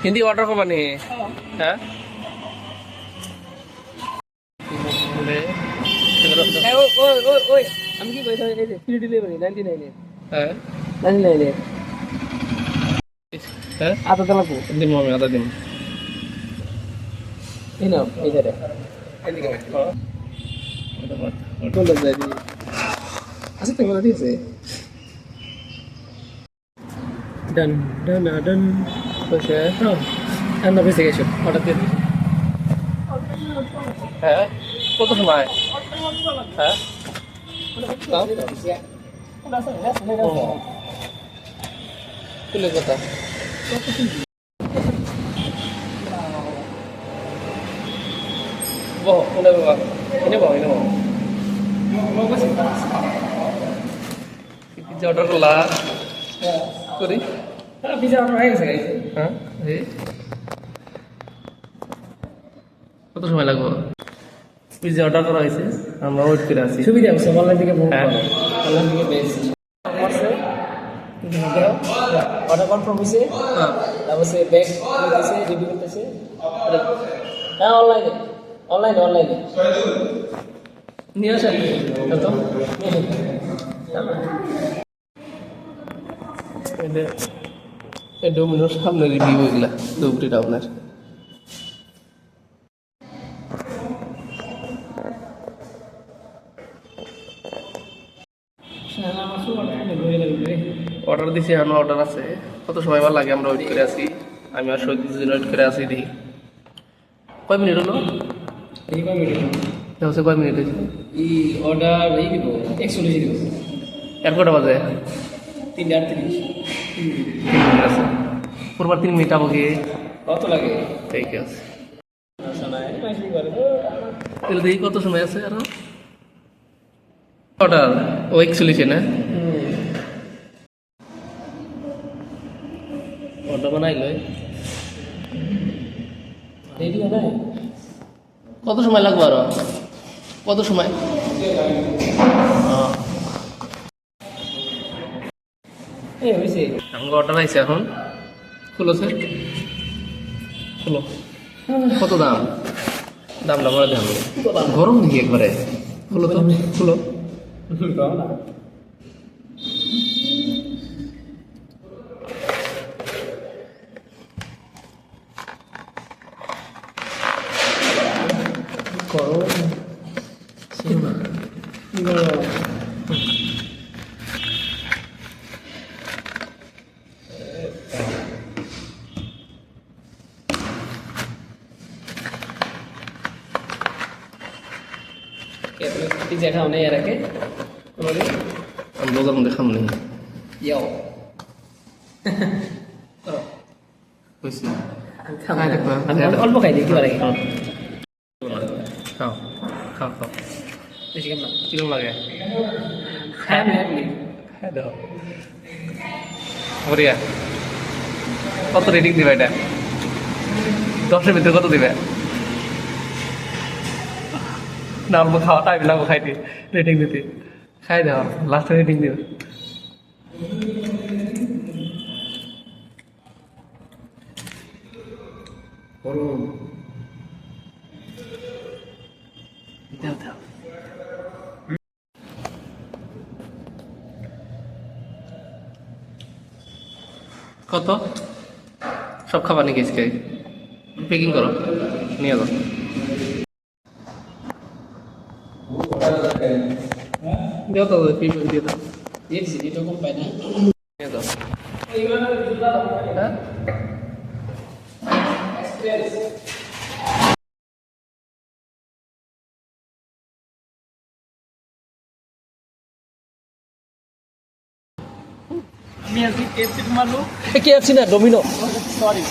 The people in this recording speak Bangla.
हिंदी ऑर्डर को बनी है আমি কি কইছো এই যে ফ্রি ডেলিভারি 99 হ্যাঁ 99 হ্যাঁ আদা লাগবো দিন আমি আদা দিন এই নাও এই যে এদিকে এটা বাদ কোন দাদা দি আছে তো বলে দিয়েছে ডান ডান ডান বসে হ্যাঁ আমরা বেঁচে গেছি অর্ডার দিয়ে দিই হ্যাঁ কত সময় হ্যাঁ তুলে কথা বহ কোনে বাবা এনে বহ পিজ্জা অর্ডার করলা করি হ্যাঁ পিজ্জা অর্ডার হয়ে গেছে হ্যাঁ কত সময় লাগবে পিজ্জা অর্ডার করা হয়েছে আমরা ওয়েট করে আছি সুবিধা আছে অনলাইন থেকে অনলাইন থেকে পেয়েছি অর্ডার কনফার্ম হয়েছে তারপর সে ব্যাগ দিতেছে রেডি করতেছে হ্যাঁ অনলাইনে নিয়ে আসেন তো ডোমিনোর সামনে রিভিউ এগুলা দুপুরিটা আপনার অর্ডার দিছি আমার অর্ডার আছে কত সময় লাগে আমরা ওয়েট করে আছি আমি আর সৈদিন ওয়েট করে আছি দেখি কয় মিনিট হলো এই কয় মিনিট হচ্ছে কয় মিনিট হয়েছে এই অর্ডার এই দিব 41 দিব এক কটা বাজে 3:38 আছে পুরবার 3 মিনিট আবো কি কত লাগে ঠিক আছে তাহলে দেখি কত সময় আছে আর অর্ডার ও 41 না অর্ডার বানাইলো কত সময় লাগবে আরো কত সময় আমাকে অর্ডার আইছে এখন খুলো স্যার খুলো কত দাম দামটা বলে দেন গরম দেখি একবারে খুলো তো খুলো पिज्जा खाने यार के हम लोग हम देखा नहीं यो कैसे खाना देखो অল্প খাই দিই কি বারে খাও খাও খাও বেশি কেমন কিরকম লাগে হ্যাঁ হ্যাঁ দাও ওরিয়া কত রেটিং দিবে এটা 10 এর ভিতরে কত দিবে না অল্প খাওয়া টাইম লাগবে খাইতে রেটিং দিতে খাই দাও লাস্টে রেটিং দিও দাও দাও কত সব খাবার নিয়ে গেছি প্যাকিং করো নিয়ে যাও দিও তো পেমেন্ট দিয়ে দাও দেখছি এটা কম পাই না দিয়ে দাও হ্যাঁ আমি আজকে কেএফসি মারলো কেএফসি না ডোমিনো সরি